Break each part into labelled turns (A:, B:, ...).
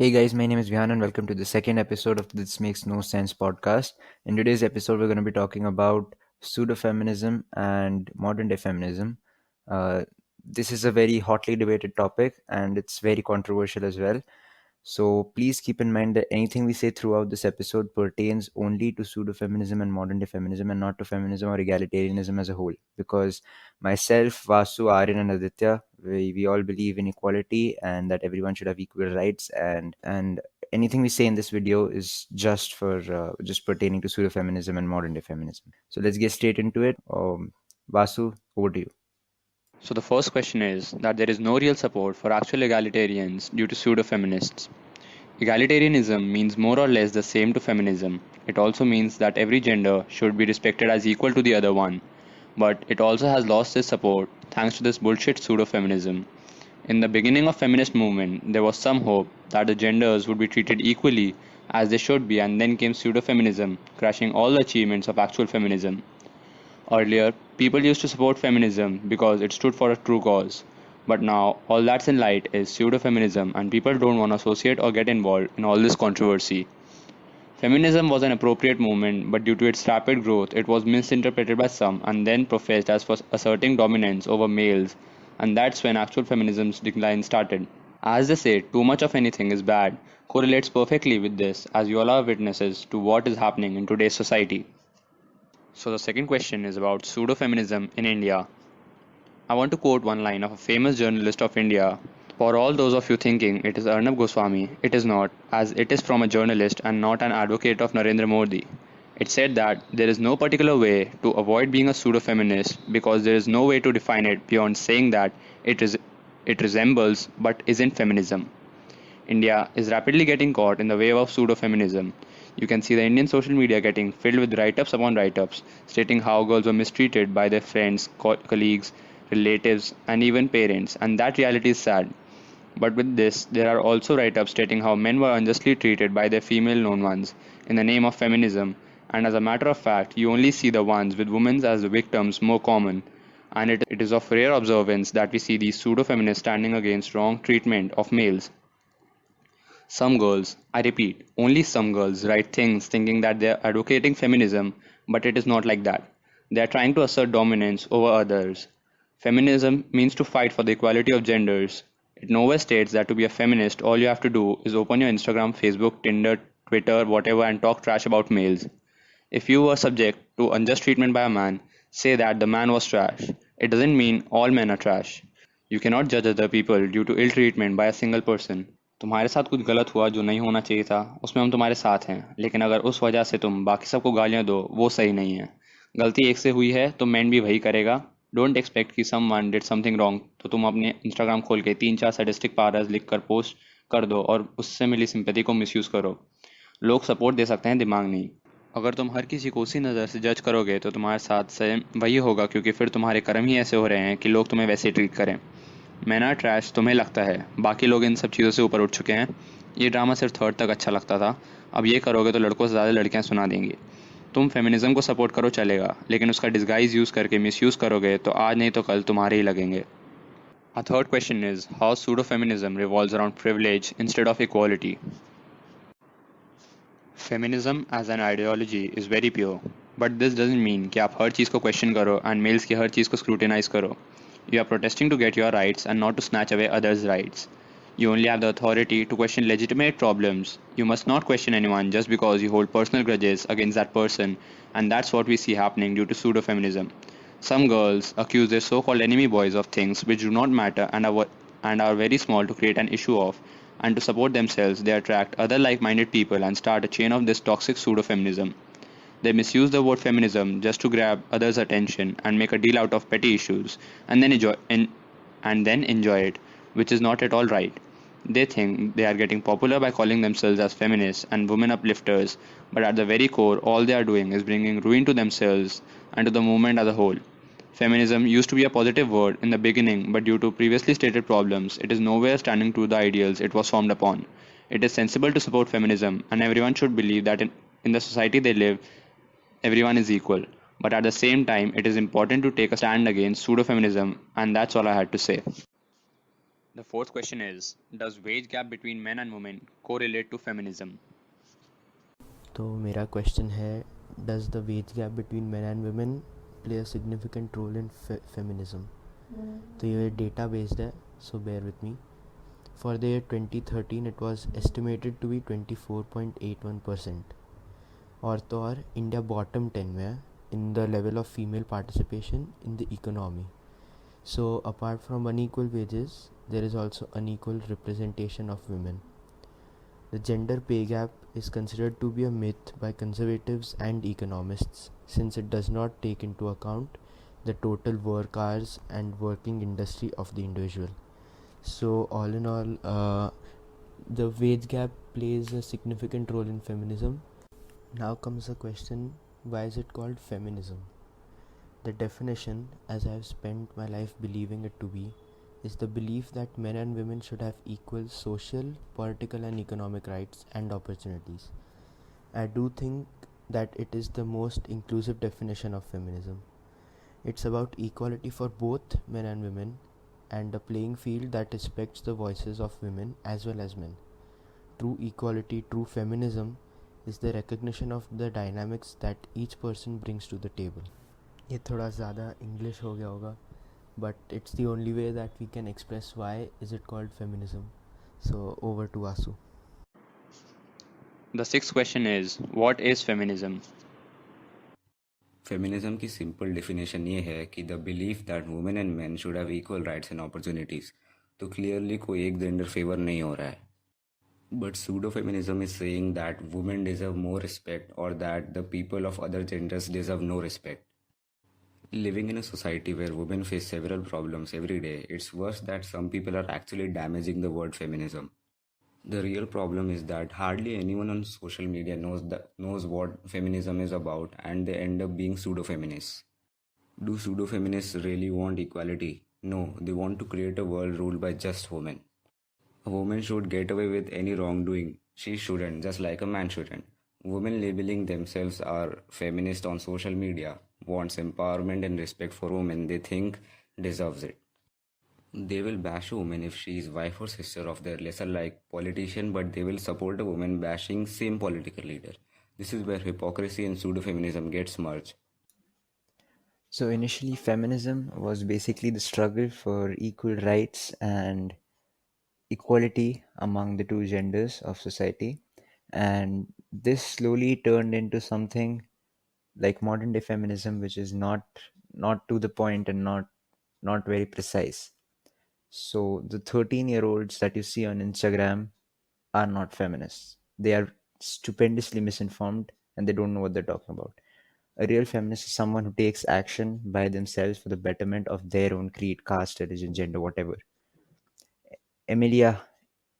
A: Hey guys, my name is Vihan and welcome to the second episode of This Makes No Sense podcast. In today's episode, we're going to be talking about pseudo feminism and modern day feminism. Uh, this is a very hotly debated topic and it's very controversial as well. So please keep in mind that anything we say throughout this episode pertains only to pseudo feminism and modern day feminism and not to feminism or egalitarianism as a whole. Because myself, Vasu, Aryan, and Aditya, we all believe in equality and that everyone should have equal rights. And anything we say in this video is just pertaining to pseudo feminism and modern day feminism. So let's get straight into it. Vasu, over to you.
B: So the first question is that there is no real support for actual egalitarians due to pseudo-feminists. Egalitarianism means more or less the same to feminism. It also means that every gender should be respected as equal to the other one. But it also has lost its support thanks to this bullshit pseudo-feminism. In the beginning of feminist movement, there was some hope that the genders would be treated equally as they should be, and then came pseudo-feminism, crashing all the achievements of actual feminism. Earlier, people used to support feminism because it stood for a true cause. But now, all that's in light is pseudo feminism, and people don't want to associate or get involved in all this controversy. Feminism was an appropriate movement, but due to its rapid growth, it was misinterpreted by some and then professed as for asserting dominance over males, and that's when actual feminism's decline started. As they say, too much of anything is bad correlates perfectly with this, as you all are witnesses to what is happening in today's society. So, the second question is about pseudo feminism in India. I want to quote one line of a famous journalist of India. For all those of you thinking it is Arnab Goswami, it is not, as it is from a journalist and not an advocate of Narendra Modi. It said that there is no particular way to avoid being a pseudo feminist because there is no way to define it beyond saying that it resembles but isn't feminism. India is rapidly getting caught in the wave of pseudo feminism. You can see the Indian social media getting filled with write ups upon write ups, stating how girls were mistreated by their friends, colleagues, relatives, and even parents, and that reality is sad. But with this, there are also write ups stating how men were unjustly treated by their female known ones in the name of feminism, and as a matter of fact, you only see the ones with women as the victims more common. And it is of rare observance that we see these pseudo feminists standing against wrong treatment of males. Some girls, I repeat, only some girls write things thinking that they are advocating feminism, but it is not like that. They are trying to assert dominance over others. Feminism means to fight for the equality of genders. It nowhere states that to be a feminist, all you have to do is open your Instagram, Facebook, Tinder, Twitter, whatever, and talk trash about males. If you were subject to unjust treatment by a man, say that the man was trash. It doesn't mean all men are trash. You cannot judge other people due to ill treatment by a single person. तुम्हारे साथ कुछ गलत हुआ जो नहीं होना चाहिए था, उसमें हम तुम्हारे साथ हैं, लेकिन अगर उस वजह से तुम बाकी सबको गालियां दो, वो सही नहीं है। गलती एक से हुई है तो मैन भी वही करेगा। डोंट एक्सपेक्ट कि समवन डिड समथिंग रॉन्ग तो तुम अपने इंस्टाग्राम खोल के 3-4 सैडिस्टिक पारास लिख कर पोस्ट कर दो और उससे मिली सिंपैथी को मिसयूज़ करो। लोग सपोर्ट दे सकते हैं, दिमाग नहीं। अगर तुम हर किसी को उसी नज़र से जज करोगे तो तुम्हारे साथ सेम वही होगा, क्योंकि फिर तुम्हारे कर्म ही ऐसे हो रहे हैं कि लोग तुम्हें वैसे ट्रीट करें। मैना ट्रैश तुम्हें लगता है, बाकी लोग इन सब चीज़ों से ऊपर उठ चुके हैं। ये ड्रामा सिर्फ थर्ड तक अच्छा लगता था, अब ये करोगे तो लड़कों से ज़्यादा लड़कियां सुना देंगी। तुम फेमिनिज्म को सपोर्ट करो चलेगा, लेकिन उसका डिस्गाइज यूज़ करके मिसयूज़ करोगे तो आज नहीं तो कल तुम्हारे ही लगेंगे। A third question is how pseudo-feminism revolves around privilege instead of equality. Feminism as an ideology is very pure, but this doesn't mean कि आप हर चीज़ को question करो and males की हर चीज़ को scrutinize करो. You are protesting to get your rights and not to snatch away others' rights. You only have the authority to question legitimate problems. You must not question anyone just because you hold personal grudges against that person, and that's what we see happening due to pseudo-feminism. Some girls accuse their so-called enemy boys of things which do not matter and are very small to create an issue of, and to support themselves, they attract other like-minded people and start a chain of this toxic pseudo-feminism. They misuse the word feminism just to grab others' attention and make a deal out of petty issues, and then enjoy it, which is not at all right. They think they are getting popular by calling themselves as feminists and women uplifters, but at the very core, all they are doing is bringing ruin to themselves and to the movement as a whole. Feminism used to be a positive word in the beginning, but due to previously stated problems, it is nowhere standing to the ideals it was formed upon. It is sensible to support feminism, and everyone should believe that in the society they live, everyone is equal. But at the same time, it is important to take a stand against pseudo feminism, and that's all I had to say. The fourth question is, does wage gap between men and women correlate to feminism?
C: तो मेरा question है, does the wage gap between man and women play a significant role in feminism? तो ये data based है, so bear with me. For the year 2013 it was estimated to be 24.81%. और तो और India bottom 10 में है in the level of female participation in the economy. So apart from unequal wages there is also unequal representation of women. The gender pay gap is considered to be a myth by conservatives and economists since it does not take into account the total work hours and working industry of the individual. So, all in all, the wage gap plays a significant role in feminism. Now comes the question, why is it called feminism? The definition, as I have spent my life believing it to be, is the belief that men and women should have equal social, political, and economic rights and opportunities. I do think that it is the most inclusive definition of feminism. It's about equality for both men and women and a playing field that respects the voices of women as well as men. True equality, true feminism is the recognition of the dynamics that each person brings to the table. ये थोड़ा ज़्यादा English हो गया होगा, but it's the only way that we can express why is it called feminism. So over to Asu.
B: The sixth question is, what is feminism?
D: Feminism की simple definition ये है कि the belief that women and man should have equal rights and opportunities. तो clearly कोई एक gender favour नहीं हो रहा है. But pseudo feminism is saying that women deserve more respect और that the people of other genders deserve no respect. Living in a society where women face several problems every day, it's worse that some people are actually damaging the word feminism. The real problem is that hardly anyone on social media knows what feminism is about, and they end up being pseudo feminists. Do pseudo feminists really want equality? No, they want to create a world ruled by just women. A woman should get away with any wrongdoing. She shouldn't, just like a man shouldn't. Women labeling themselves are feminist on social media wants empowerment and respect for women they think deserves it. They will bash a woman if she is wife or sister of their lesser like politician, but they will support a woman bashing same political leader. This is where hypocrisy and pseudo feminism gets merged.
A: So initially, feminism was basically the struggle for equal rights and equality among the two genders of society. And this slowly turned into something like modern day feminism, which is not to the point and not very precise. So the 13-year-olds that you see on Instagram are not feminists. They are stupendously misinformed and they don't know what they're talking about. A real feminist is someone who takes action by themselves for the betterment of their own creed, caste, religion, gender, whatever. Emilia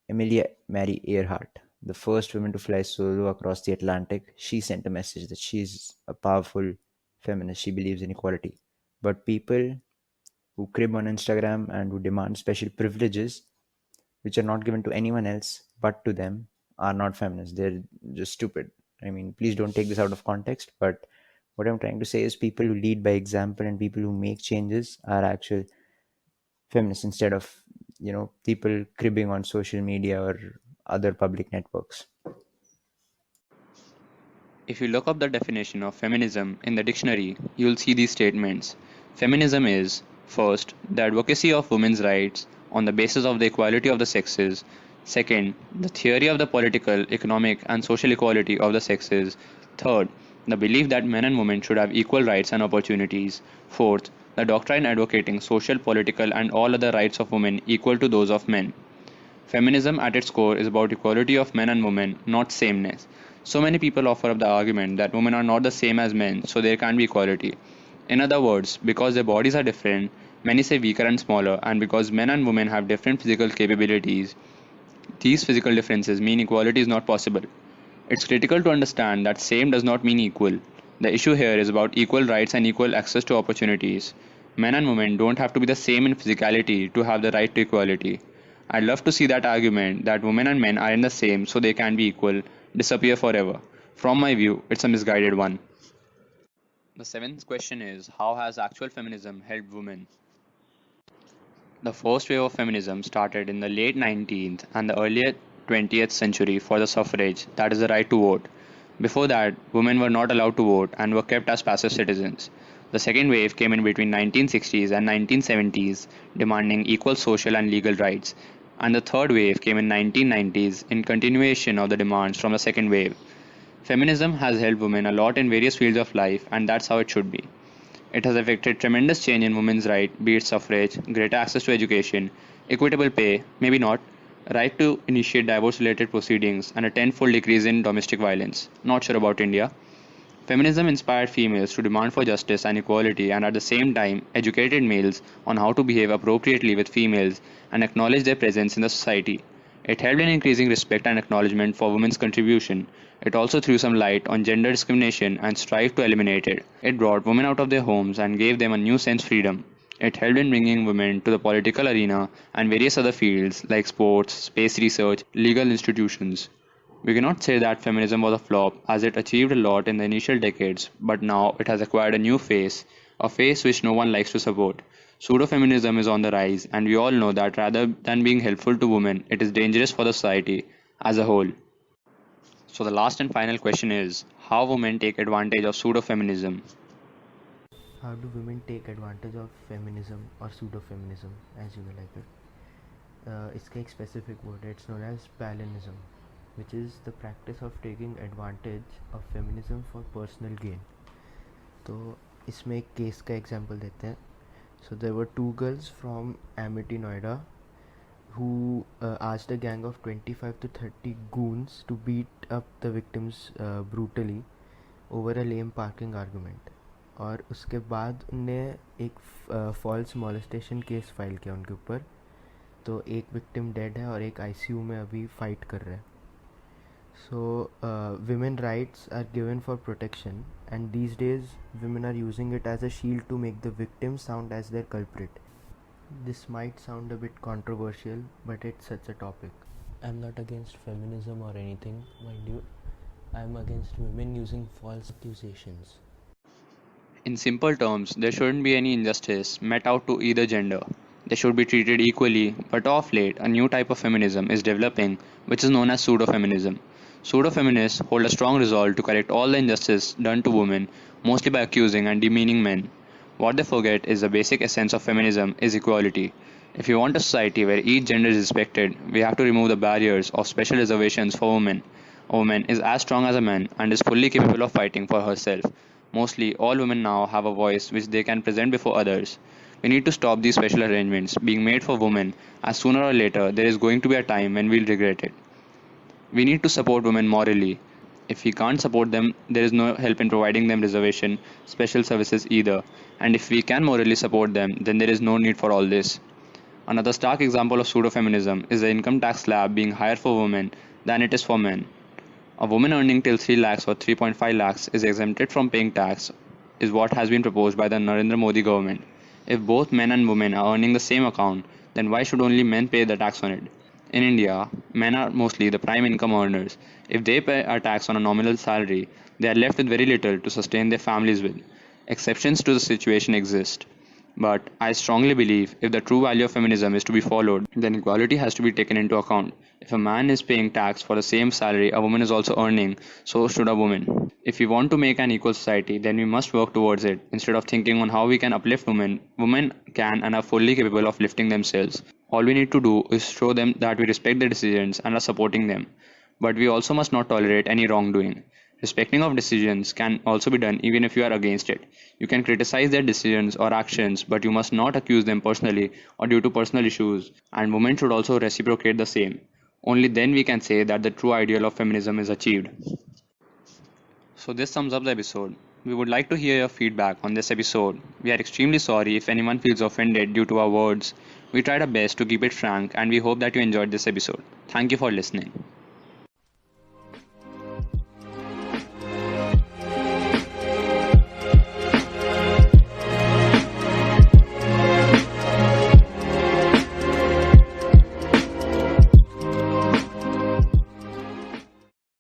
A: Emilia Mary Earhart, the first woman to fly solo across the Atlantic, she sent a message that she's a powerful feminist. She believes in equality. But people who crib on Instagram and who demand special privileges, which are not given to anyone else but to them, are not feminists. They're just stupid. I mean, please don't take this out of context, but what I'm trying to say is people who lead by example and people who make changes are actual feminists instead of, people cribbing on social media or other public networks.
B: If you look up the definition of feminism in the dictionary, you'll see these statements. Feminism is, first, the advocacy of women's rights on the basis of the equality of the sexes. Second, the theory of the political, economic, and social equality of the sexes. Third, the belief that men and women should have equal rights and opportunities. Fourth, the doctrine advocating social, political, and all other rights of women equal to those of men. Feminism at its core is about equality of men and women, not sameness. So many people offer up the argument that women are not the same as men, so there can't be equality. In other words, because their bodies are different, many say weaker and smaller, and because men and women have different physical capabilities, these physical differences mean equality is not possible. It's critical to understand that same does not mean equal. The issue here is about equal rights and equal access to opportunities. Men and women don't have to be the same in physicality to have the right to equality. I'd love to see that argument that women and men are in the same so they can be equal disappear forever. From my view, it's a misguided one. The seventh question is, how has actual feminism helped women? The first wave of feminism started in the late 19th and the early 20th century for the suffrage, that is, the right to vote. Before that, women were not allowed to vote and were kept as passive citizens. The second wave came in between 1960s and 1970s, demanding equal social and legal rights. And the third wave came in 1990s in continuation of the demands from the second wave. Feminism has helped women a lot in various fields of life, and that's how it should be. It has effected tremendous change in women's rights, be it suffrage, greater access to education, equitable pay, maybe not, right to initiate divorce related proceedings, and a tenfold decrease in domestic violence. Not sure about India. Feminism inspired females to demand for justice and equality and at the same time educated males on how to behave appropriately with females and acknowledge their presence in the society. It helped in increasing respect and acknowledgement for women's contribution. It also threw some light on gender discrimination and strived to eliminate it. It brought women out of their homes and gave them a new sense of freedom. It helped in bringing women to the political arena and various other fields like sports, space research, legal institutions. We cannot say that feminism was a flop, as it achieved a lot in the initial decades, but now it has acquired a new face, a face which no one likes to support. Pseudo feminism is on the rise, and we all know that rather than being helpful to women, it is dangerous for the society as a whole. So, the last and final question is how women take advantage of pseudo feminism.
C: How do women take advantage of feminism or pseudo feminism, as you will like it? इसका एक specific word है, it's known as Palinism, which is the practice of taking advantage of feminism for personal gain. तो इसमें एक case का example देते हैं. So there were two girls from Amity, Noida, who asked a gang of 25 to 30 goons to beat up the victims brutally over a lame parking argument. और उसके बाद उनने एक फॉल्स मॉलेस्टेशन केस फाइल किया उनके ऊपर. तो एक विक्टिम डेड है और एक आईसीयू में अभी फाइट कर रहा है. So women rights are given for protection, and these days women are using it as a shield to make the victim sound as their culprit. This might sound a bit controversial, but it's such a topic. I'm not against feminism or anything, mind you. I'm against women using false accusations.
B: In simple terms, there shouldn't be any injustice met out to either gender. They should be treated equally, but of late, a new type of feminism is developing, which is known as pseudo feminism. Pseudo feminists hold a strong resolve to correct all the injustice done to women, mostly by accusing and demeaning men. What they forget is the basic essence of feminism is equality. If we want a society where each gender is respected, we have to remove the barriers of special reservations for women. A woman is as strong as a man and is fully capable of fighting for herself. Mostly, all women now have a voice which they can present before others. We need to stop these special arrangements being made for women, as sooner or later there is going to be a time when we'll regret it. We need to support women morally. If we can't support them, there is no help in providing them reservation, special services either. And if we can morally support them, then there is no need for all this. Another stark example of pseudo feminism is the income tax slab being higher for women than it is for men. A woman earning till 3 lakhs or 3.5 lakhs is exempted from paying tax, is what has been proposed by the Narendra Modi government. If both men and women are earning the same account, then why should only men pay the tax on it? In India, men are mostly the prime income earners. If they pay a tax on a nominal salary, they are left with very little to sustain their families with. Exceptions to the situation exist. But I strongly believe if the true value of feminism is to be followed, then equality has to be taken into account. If a man is paying tax for the same salary a woman is also earning, so should a woman. If we want to make an equal society, then we must work towards it. Instead of thinking on how we can uplift women, women can and are fully capable of lifting themselves. All we need to do is show them that we respect their decisions and are supporting them. But we also must not tolerate any wrongdoing. Respecting of decisions can also be done even if you are against it. You can criticize their decisions or actions, but you must not accuse them personally or due to personal issues, and women should also reciprocate the same. Only then we can say that the true ideal of feminism is achieved. So this sums up the episode. We would like to hear your feedback on this episode. We are extremely sorry if anyone feels offended due to our words. We tried our best to keep it frank and we hope that you enjoyed this episode. Thank you for listening.